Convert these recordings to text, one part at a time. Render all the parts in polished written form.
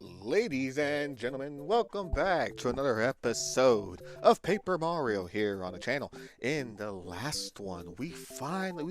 Ladies and gentlemen, welcome back to another episode of Paper Mario here on the channel. In the last one, we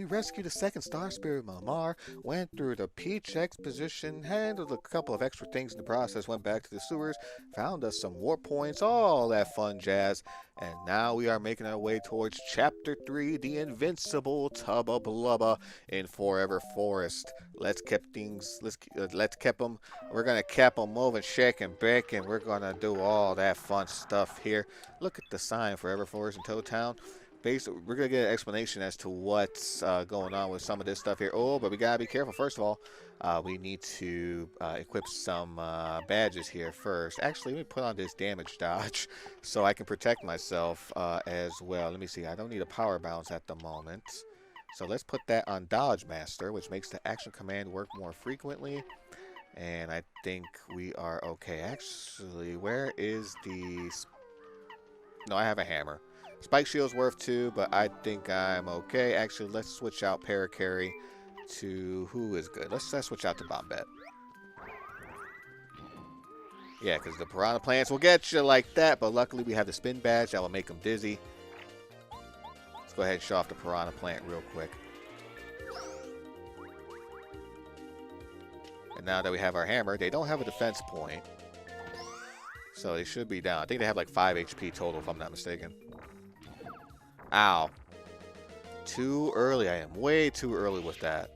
rescued the second Star Spirit Mamar, went through the Peach Exposition, handled a couple of extra things in the process, went back to the sewers, found us some warp points, all that fun jazz, and now we are making our way towards Chapter 3, the Invincible Tubba Blubba in Forever Forest. Let's keep them. We're gonna keep them moving, shaking, baking. We're gonna do all that fun stuff here. Look at the sign, Forever Forest and Toad Town. Basically, we're gonna get an explanation as to what's going on with some of this stuff here. Oh, but we gotta be careful. First of all, we need to equip some badges here first. Actually, let me put on this damage dodge so I can protect myself as well. Let me see. I don't need a power bounce at the moment. So let's put that on Dodge Master, which makes the action command work more frequently. And I think we are okay. Actually, where is the... No, I have a hammer. Spike Shield's worth 2, but I think I'm okay. Actually, let's switch out Parakarry to... Who is good? Let's switch out to Bombette. Yeah, because the Piranha Plants will get you like that, but luckily we have the Spin Badge that will make them dizzy. Let's go ahead and show off the Piranha Plant real quick. And now that we have our hammer, they don't have a defense point. So they should be down. I think they have like 5 HP total, if I'm not mistaken. Ow. Too early. I am way too early with that.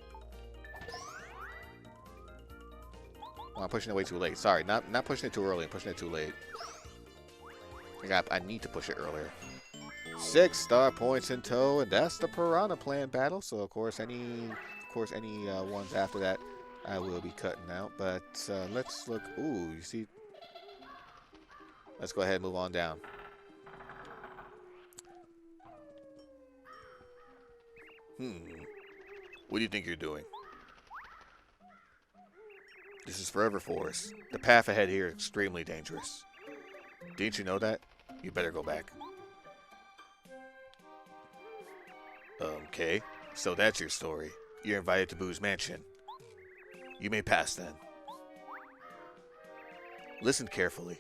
Oh, I'm pushing it way too late. Sorry, not pushing it too early. I'm pushing it too late. I need to push it earlier. 6 star points in tow, and that's the Piranha Plant battle. So of course any ones after that I will be cutting out. But let's look. Ooh, you see. Let's go ahead and move on down. What do you think you're doing? This is Forever Forest. The path ahead here is extremely dangerous. Didn't you know that? You better go back. Okay, so that's your story. You're invited to Boo's mansion. You may pass then. Listen carefully.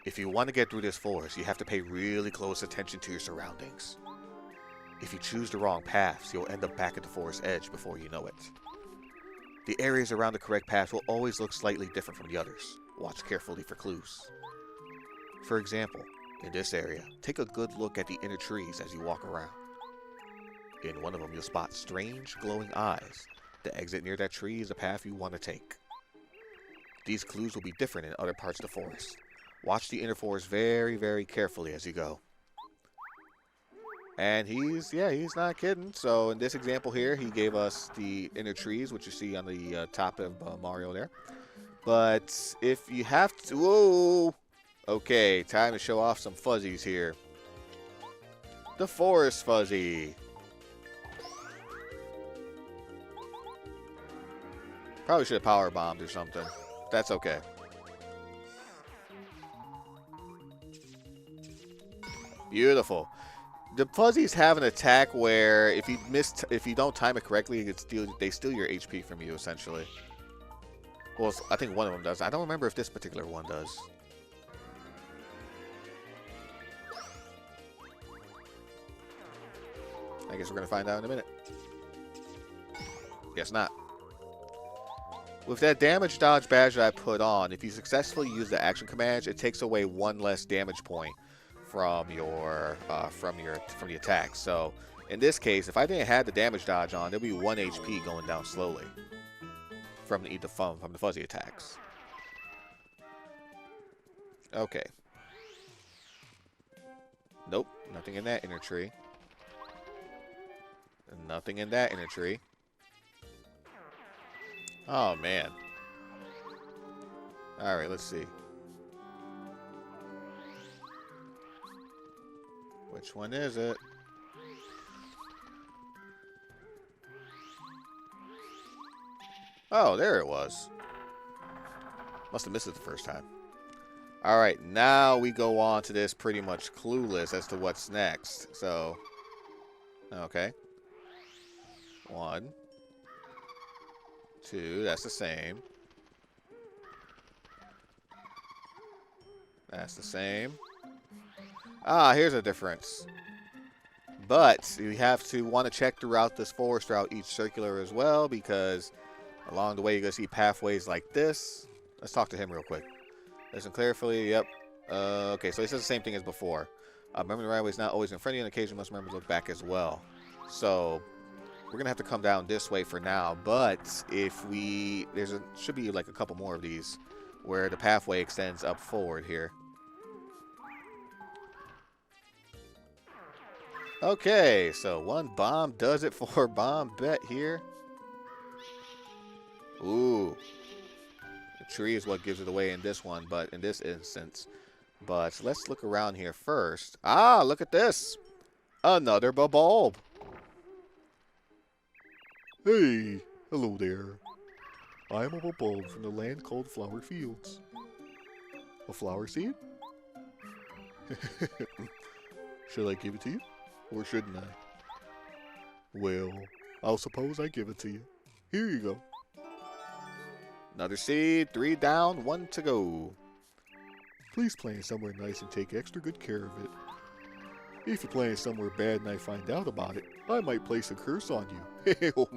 If you want to get through this forest, you have to pay really close attention to your surroundings. If you choose the wrong paths, you'll end up back at the forest edge before you know it. The areas around the correct path will always look slightly different from the others. Watch carefully for clues. For example, in this area, take a good look at the inner trees as you walk around. In one of them, you'll spot strange, glowing eyes. The exit near that tree is the path you want to take. These clues will be different in other parts of the forest. Watch the inner forest very, very carefully as you go. And he's not kidding. So in this example here, he gave us the inner trees, which you see on the top of Mario there. But if you have to... Whoa! Okay, time to show off some fuzzies here. The Forest Fuzzy. Probably should have power bombed or something. That's okay. Beautiful. The fuzzies have an attack where if you don't time it correctly, they steal your HP from you essentially. Well, I think one of them does. I don't remember if this particular one does. I guess we're gonna find out in a minute. Guess not. With that damage dodge badge that I put on, if you successfully use the action command, it takes away 1 less damage point from the attack. So in this case, if I didn't have the damage dodge on, there'd be 1 HP going down slowly from the fuzzy attacks. Okay. Nope, nothing in that inner tree. Nothing in that inner tree. Oh, man. Alright, let's see. Which one is it? Oh, there it was. Must have missed it the first time. Alright, now we go on to this pretty much clueless as to what's next. So, okay. 1, 2, that's the same. That's the same. Ah, here's a difference. But you have to want to check throughout this forest, throughout each circular as well, because along the way you're going to see pathways like this. Let's talk to him real quick. Listen carefully. Yep. Okay, so he says the same thing as before. Remember, the right way is not always in front of you, and occasionally must remember to look back as well. So we're going to have to come down this way for now, but if we... should be like a couple more of these where the pathway extends up forward here. Okay, so one bomb does it for Bombette here. Ooh. The tree is what gives it away in this one, but in this instance. But let's look around here first. Ah, look at this. Another bulb. Hey, hello there. I am a bulb from the land called Flower Fields. A flower seed? Should I give it to you? Or shouldn't I? Well, I'll suppose I give it to you. Here you go. Another seed, 3 down, 1 to go. Please plant somewhere nice and take extra good care of it. If you plant somewhere bad and I find out about it, I might place a curse on you.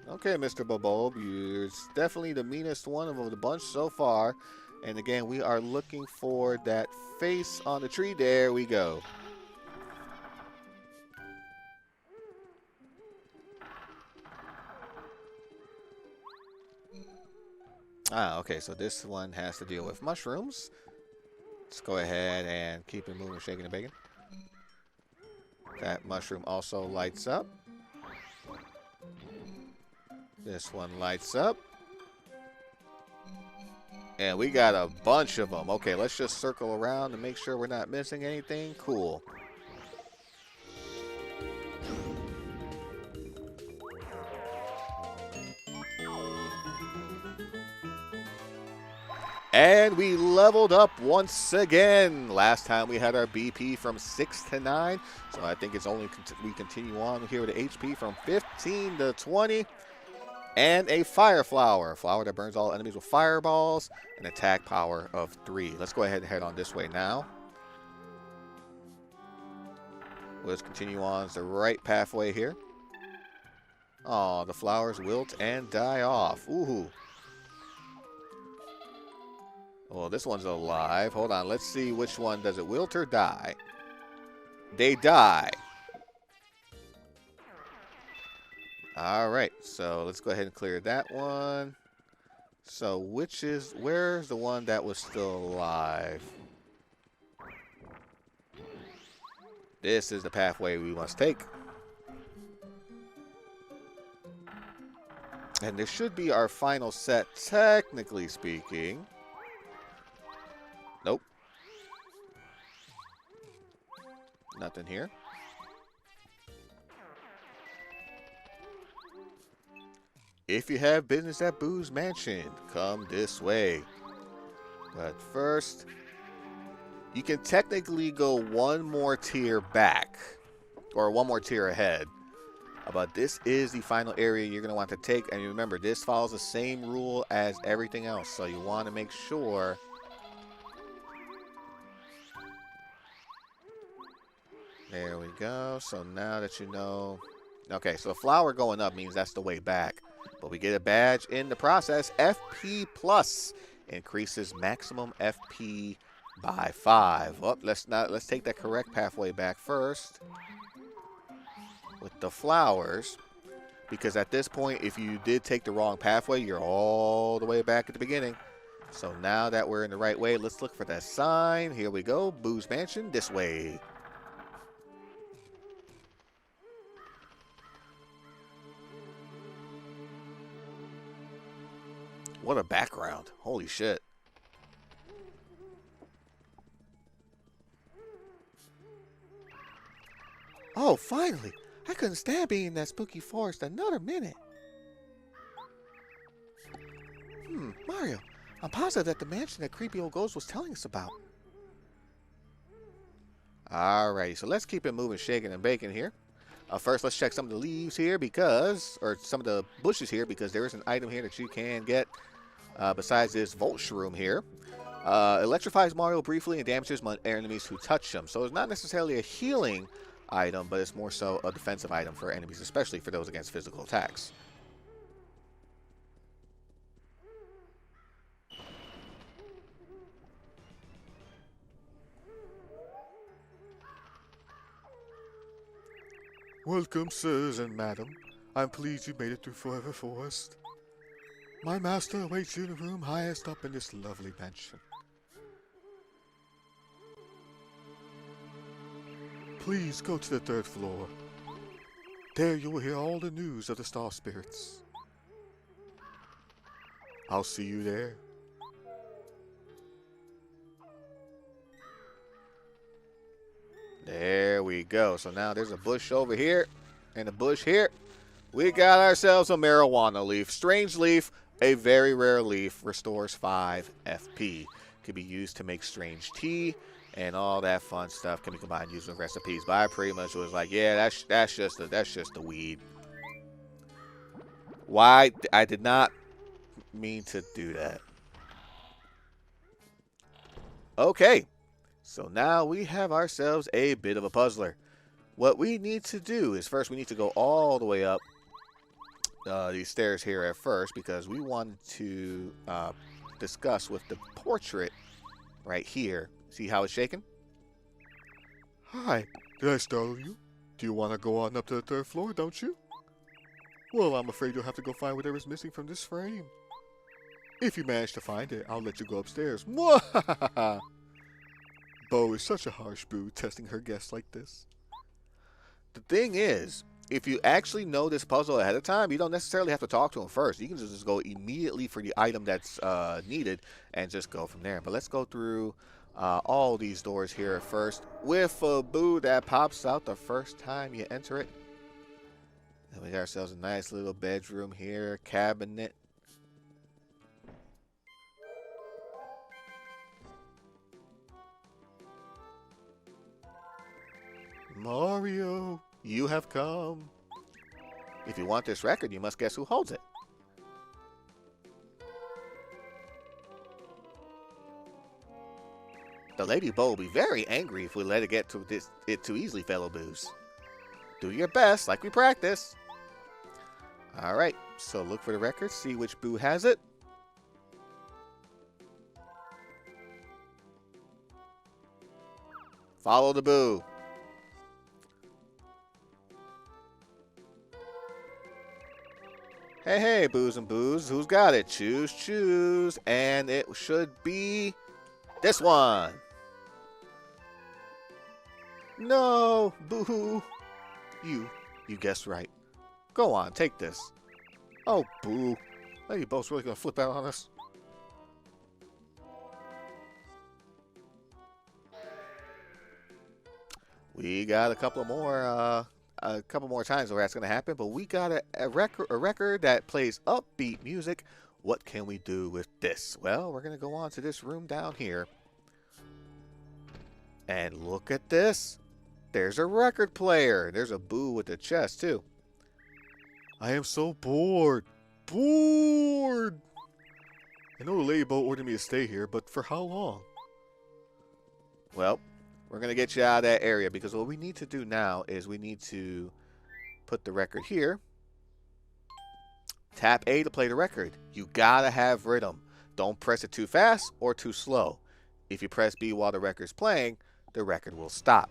Okay, Mr. Bulb, you're definitely the meanest one of the bunch so far. And again, we are looking for that face on the tree. There we go. Ah, okay, so this one has to deal with mushrooms. Let's go ahead and keep it moving, shaking and baking. That mushroom also lights up. This one lights up. And we got a bunch of them. Okay, let's just circle around to make sure we're not missing anything. Cool. And we leveled up once again. Last time we had our BP from 6 to 9. So I think it's only we continue on here with the HP from 15 to 20. And a fire flower. A flower that burns all enemies with fireballs. An attack power of 3. Let's go ahead and head on this way now. Let's continue on the right pathway here. Oh, the flowers wilt and die off. Ooh. Oh, this one's alive. Hold on. Let's see which one. Does it wilt or die? They die. Alright. So let's go ahead and clear that one. So where's the one that was still alive? This is the pathway we must take. And this should be our final set, technically speaking. Nope. Nothing here. If you have business at Boo's Mansion, come this way. But first, you can technically go one more tier back, or one more tier ahead. But this is the final area you're going to want to take. And remember, this follows the same rule as everything else. So you want to make sure... There we go. So now that you know... Okay, so the flower going up means that's the way back. But we get a badge in the process. FP Plus increases maximum FP by 5. Well, let's take that correct pathway back first. With the flowers. Because at this point, if you did take the wrong pathway, you're all the way back at the beginning. So now that we're in the right way, let's look for that sign. Here we go. Boo's Mansion, this way. What a background. Holy shit. Oh, finally. I couldn't stand being in that spooky forest another minute. Mario, I'm positive that the mansion that creepy old ghost was telling us about. Alrighty, so let's keep it moving, shaking and baking here. First, let's check some of the leaves here because, or some of the bushes here because there is an item here that you can get. besides this Volt Shroom here. Electrifies Mario briefly and damages enemies who touch him. So it's not necessarily a healing item, but it's more so a defensive item for enemies, especially for those against physical attacks. Welcome, sirs and madam. I'm pleased you made it through Forever Forest. My master awaits you in a room highest up in this lovely mansion. Please go to the 3rd floor. There you will hear all the news of the Star Spirits. I'll see you there. There we go. So now there's a bush over here and a bush here. We got ourselves a marijuana leaf. Strange leaf, a very rare leaf, restores 5 FP. Can be used to make strange tea and all that fun stuff. Can be combined using recipes. But I pretty much was like, yeah, that's just the weed. Why? I did not mean to do that. Okay. So now we have ourselves a bit of a puzzler. What we need to do is first we need to go all the way up these stairs here at first because we wanted to discuss with the portrait right here. See how it's shaking? Hi, did I startle you? Do you want to go on up to the 3rd floor, don't you? Well, I'm afraid you'll have to go find whatever's missing from this frame. If you manage to find it, I'll let you go upstairs. Mwahaha! Bo is such a harsh boo, testing her guests like this. The thing is, if you actually know this puzzle ahead of time, you don't necessarily have to talk to him first. You can just go immediately for the item that's needed and just go from there. But let's go through all these doors here at first with a boo that pops out the first time you enter it. And we got ourselves a nice little bedroom here, cabinet. Mario, you have come. If you want this record, you must guess who holds it. The Lady Bo will be very angry if we let it get to it too easily, fellow boos. Do your best, like we practice. Alright, so look for the record, see which boo has it. Follow the boo. Hey, hey, boos and boos. Who's got it? Choose, choose. And it should be this one. No, boo. You guessed right. Go on, take this. Oh, boo. Are you both really going to flip out on us? We got a couple more times where that's going to happen, but we got a record that plays upbeat music. What can we do with this? Well, we're going to go on to this room down here. And look at this. There's a record player. There's a boo with the chest, too. I am so bored. Bored! I know the Lady Bo ordered me to stay here, but for how long? Well, we're going to get you out of that area because what we need to do now is we need to put the record here. Tap A to play the record. You got to have rhythm. Don't press it too fast or too slow. If you press B while the record's playing, the record will stop.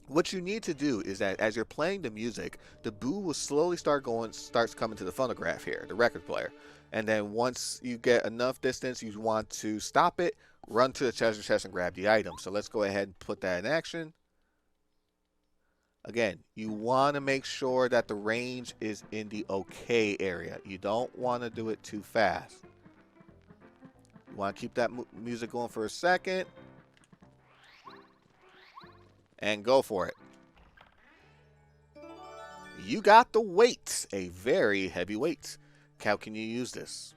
What you need to do is that as you're playing the music, the boo will slowly starts coming to the phonograph here, the record player. And then once you get enough distance, you want to stop it, run to the treasure chest and grab the item. So let's go ahead and put that in action. Again, you want to make sure that the range is in the okay area. You don't want to do it too fast. You want to keep that music going for a second. And go for it. You got the weight, a very heavy weight. How can you use this?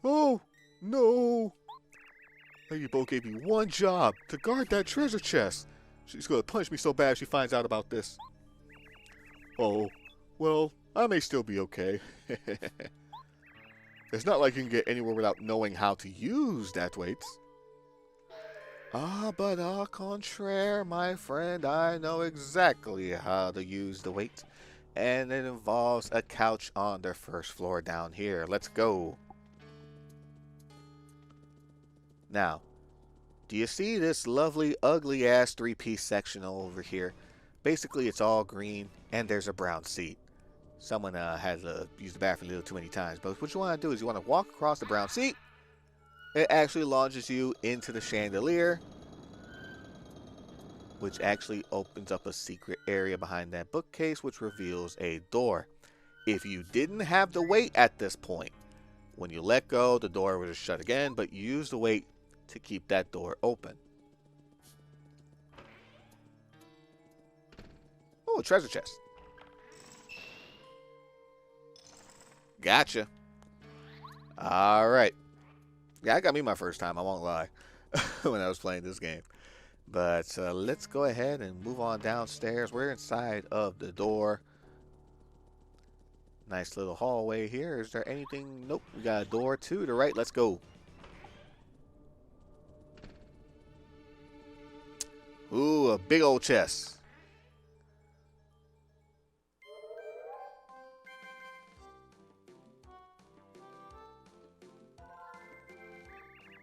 Oh, no. Lady Bo gave me one job, to guard that treasure chest. She's going to punch me so bad if she finds out about this. Oh, well, I may still be okay. It's not like you can get anywhere without knowing how to use that weights. Ah, but au contraire, my friend, I know exactly how to use the weight. And it involves a couch on the first floor down here. Let's go. Now, do you see this lovely, ugly-ass three-piece section over here? Basically, it's all green, and there's a brown seat. Someone has used the bathroom a little too many times. But what you want to do is you want to walk across the brown seat. It actually launches you into the chandelier, which actually opens up a secret area behind that bookcase, which reveals a door. If you didn't have the weight at this point, when you let go, the door will just shut again, but use the weight to keep that door open. Oh, a treasure chest. Gotcha. Alright. Yeah, I got me my first time, I won't lie, when I was playing this game. But let's go ahead and move on downstairs. We're inside of the door. Nice little hallway here. Is there anything? Nope. We got a door to the right. Let's go. Ooh, a big old chest.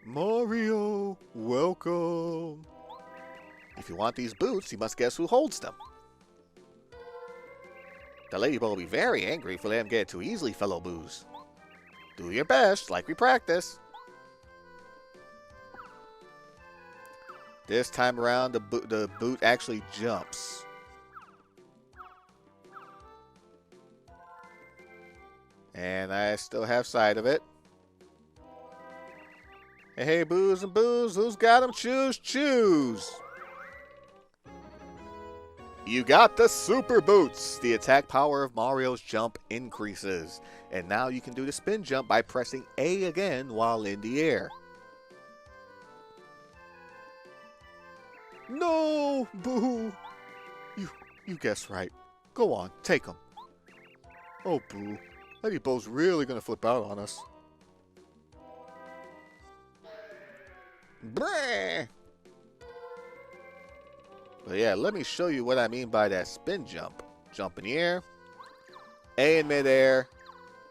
Mario, welcome. If you want these boots, you must guess who holds them. The ladybug will be very angry if we let him get it too easily, fellow boos. Do your best, like we practice. This time around, the boot actually jumps. And I still have sight of it. Hey, boos and boos, who's got them? Choose, choose. You got the super boots. The attack power of Mario's jump increases. And now you can do the spin jump by pressing A again while in the air. No, Boo. You guessed right. Go on, take them. Oh, Boo. Ladybug's really gonna flip out on us. Breh. But yeah, let me show you what I mean by that spin jump. Jump in the air. A in midair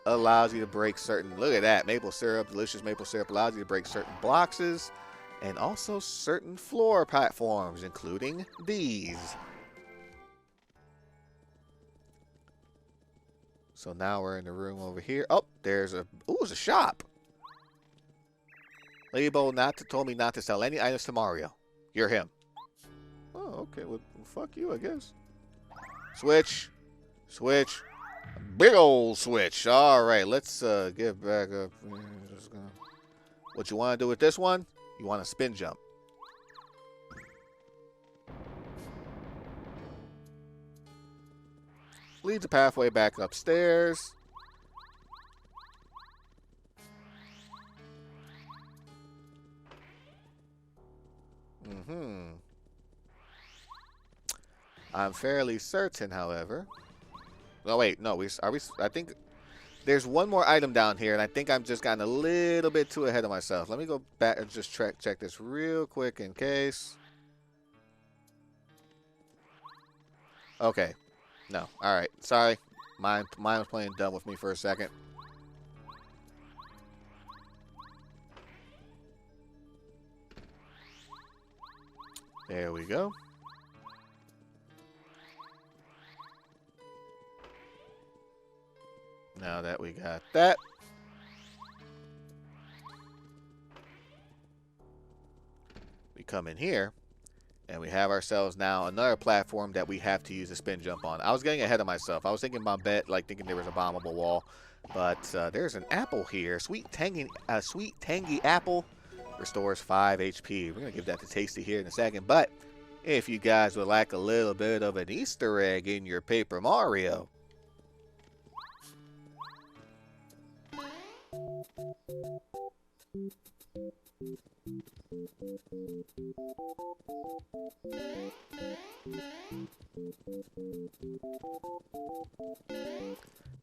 allows you to break certain, look at that, maple syrup, delicious maple syrup allows you to break certain boxes and also certain floor platforms, including these. So now we're in the room over here. Oh, there's a, ooh, it's a shop. Ladybug told me not to sell any items to Mario. You're him. Oh, okay. Well, fuck you, I guess. Switch. Switch. Big old switch. All right, let's get back up. What you want to do with this one? You want to spin jump. Leads the pathway back upstairs. I'm fairly certain, however. Oh wait, no, I think there's one more item down here, and I think I'm just gotten a little bit too ahead of myself. Let me go back and just check this real quick in case. Okay. No. Alright. Sorry. Mine was playing dumb with me for a second. There we go. Now that we got that. We come in here. And we have ourselves now another platform that we have to use a spin jump on. I was getting ahead of myself. I was thinking about thinking there was a bombable wall. But there's an apple here. Sweet tangy apple. Restores 5 HP. We're going to give that to Tasty here in a second. But if you guys would like a little bit of an Easter egg in your Paper Mario,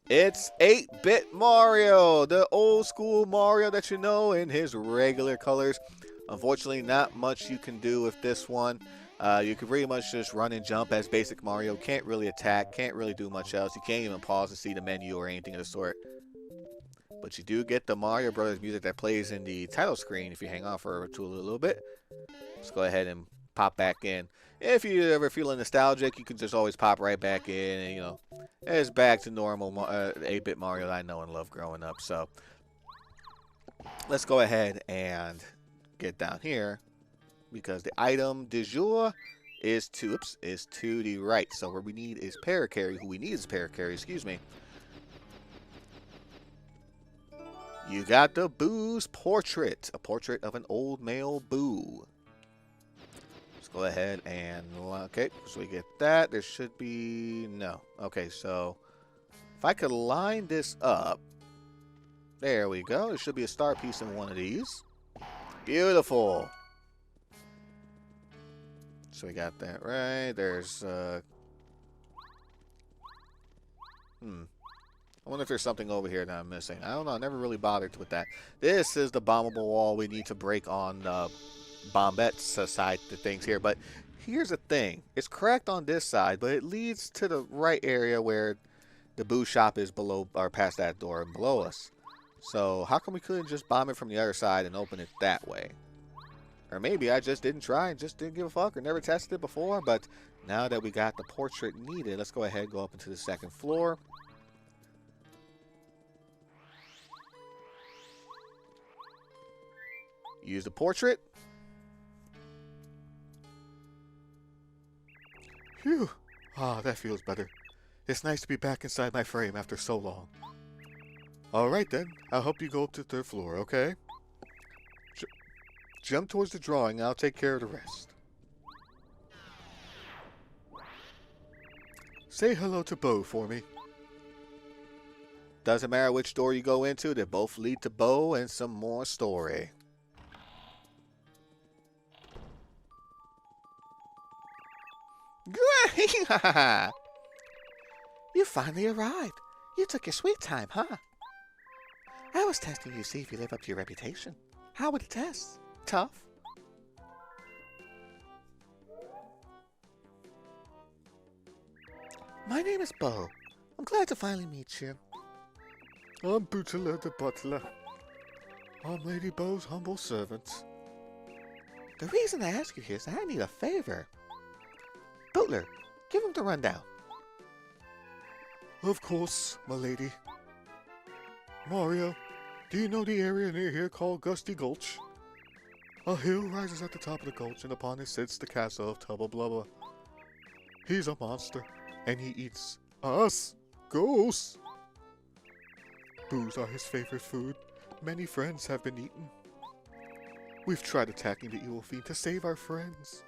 It's 8-Bit Mario, the old school Mario that you know in his regular colors. Unfortunately, not much you can do with this one. You can pretty much just run and jump as basic Mario. Can't really attack, can't really do much else. You can't even pause to see the menu or anything of the sort. But you do get the Mario Brothers music that plays in the title screen if you hang on for a little bit. Let's go ahead and pop back in. If you're ever feeling nostalgic, you can just always pop right back in. And, you know, it's back to normal 8-Bit Mario that I know and love growing up. So let's go ahead and get down here because the item du jour is to the right. So what we need is Parakarry. Who we need is Parakarry, excuse me. You got the Boo's portrait, a portrait of an old male Boo. Let's go ahead and, okay, so we get that. There should be, no. Okay, so if I could line this up, there we go. There should be a star piece in one of these. Beautiful. So we got that right. There's, I wonder if there's something over here that I'm missing. I don't know. I never really bothered with that. This is the bombable wall we need to break on Bombette's side to things here. But here's the thing. It's cracked on this side, but it leads to the right area where the Boo shop is below or past that door and below us. So how come we couldn't just bomb it from the other side and open it that way? Or maybe I just didn't try and just didn't give a fuck or never tested it before. But now that we got the portrait needed, let's go ahead and go up into the second floor. Use the portrait. Phew. Ah, that feels better. It's nice to be back inside my frame after so long. Alright then, I'll help you go up to the third floor, okay? Jump towards the drawing and I'll take care of the rest. Say hello to Bo for me. Doesn't matter which door you go into, they both lead to Bo and some more story. You finally arrived. You took your sweet time, huh? I was testing you to see if you live up to your reputation. How would the test? Tough? My name is Bo. I'm glad to finally meet you. I'm Bootler the Butler. I'm Lady Bo's humble servant. The reason I ask you here is that I need a favor. Butler, give him the rundown. Of course, my lady. Mario, do you know the area near here called Gusty Gulch? A hill rises at the top of the gulch, and upon it sits the castle of Tubba Blubba. He's a monster, and he eats us, ghosts. Boos are his favorite food. Many friends have been eaten. We've tried attacking the evil fiend to save our friends.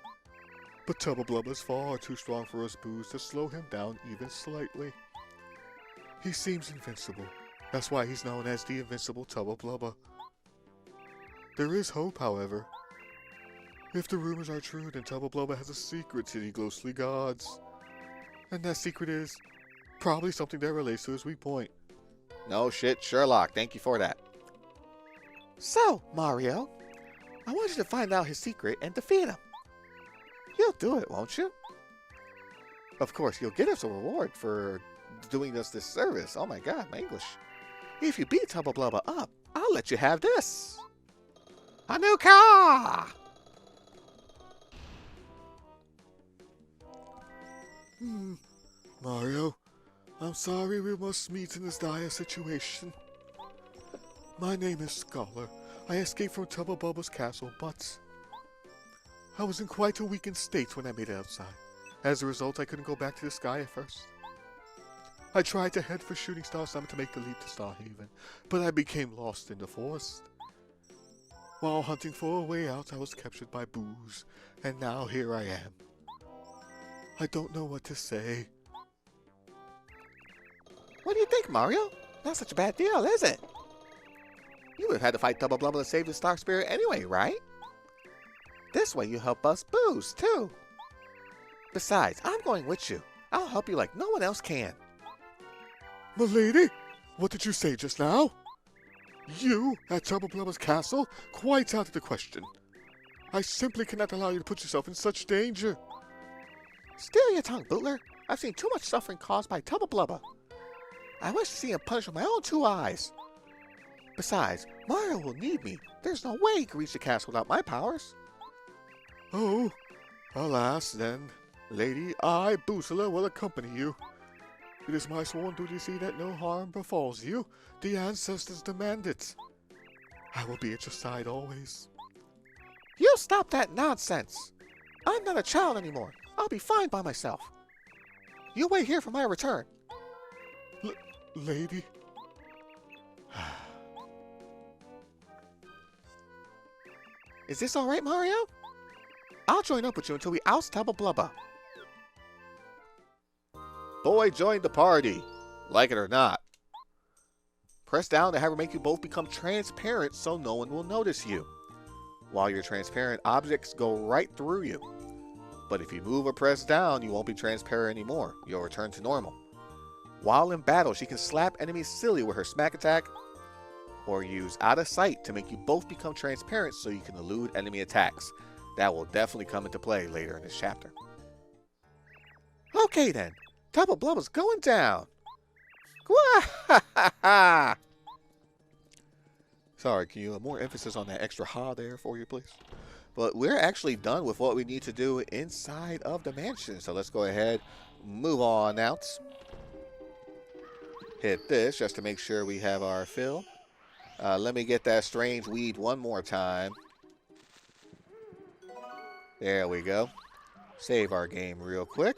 But Tubba Blubba is far too strong for us Boos to slow him down even slightly. He seems invincible. That's why he's known as the Invincible Tubba Blubba. There is hope, however. If the rumors are true, then Tubba Blubba has a secret to the ghostly gods. And that secret is probably something that relates to his weak point. No shit, Sherlock. Thank you for that. So, Mario, I want you to find out his secret and defeat him. You'll do it, won't you? Of course, you'll get us a reward for doing us this service. Oh my god, my English. If you beat Tubba Blubba up, I'll let you have this. A new car! Mario, I'm sorry we must meet in this dire situation. My name is Scholar. I escaped from Tubba Blubba's castle, but I was in quite a weakened state when I made it outside. As a result, I couldn't go back to the sky at first. I tried to head for Shooting Star Summit to make the leap to Star Haven, but I became lost in the forest. While hunting for a way out, I was captured by Boos, and now here I am. I don't know what to say. What do you think, Mario? Not such a bad deal, is it? You would have had to fight Tubba Blubba to save the Star Spirit anyway, right? This way you help us Boos, too. Besides, I'm going with you. I'll help you like no one else can. Milady, what did you say just now? You at Tubba Blubba's castle? Quite out of the question. I simply cannot allow you to put yourself in such danger. Still your tongue, Bootler. I've seen too much suffering caused by Tubba Blubba. I wish to see him punished with my own 2 eyes. Besides, Mario will need me. There's no way he can reach the castle without my powers. Oh, alas then, lady, I, Bootler, will accompany you. It is my sworn duty to see that no harm befalls you. The ancestors demand it. I will be at your side always. You stop that nonsense. I'm not a child anymore. I'll be fine by myself. You wait here for my return. Lady? Is this alright, Mario? I'll join up with you until we oust Tubba Blubba. Boy joined the party, like it or not. Press down to have her make you both become transparent so no one will notice you. While you're transparent, objects go right through you. But if you move or press down, you won't be transparent anymore. You'll return to normal. While in battle, she can slap enemies silly with her smack attack, or use out of sight to make you both become transparent so you can elude enemy attacks. That will definitely come into play later in this chapter. Okay then, Tubba Blubba's going down. Sorry, can you more emphasis on that extra ha there for you, please? But we're actually done with what we need to do inside of the mansion. So let's go ahead, move on out. Hit this just to make sure we have our fill. Let me get that strange weed one more time. There we go. Save our game real quick,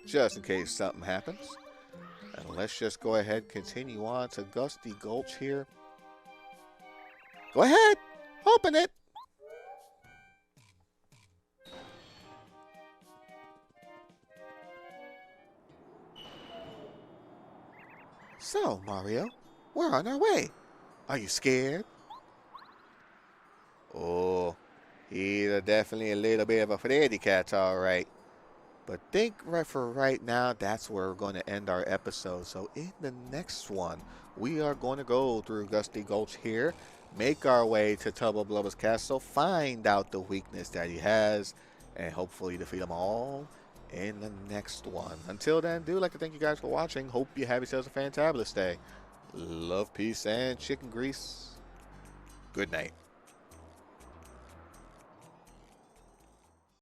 just in case something happens. And let's just go ahead and continue on to Gusty Gulch here. Go ahead, open it. So, Mario, we're on our way. Are you scared? Oh, he's definitely a little bit of a fraidy cat, all right. But think right for right now, that's where we're going to end our episode. So in the next one, we are going to go through Gusty Gulch here, make our way to Tubba Blubba's castle, find out the weakness that he has, and hopefully defeat them all in the next one. Until then, do like to thank you guys for watching. Hope you have yourselves a fantabulous day. Love, peace, and chicken grease. Good night.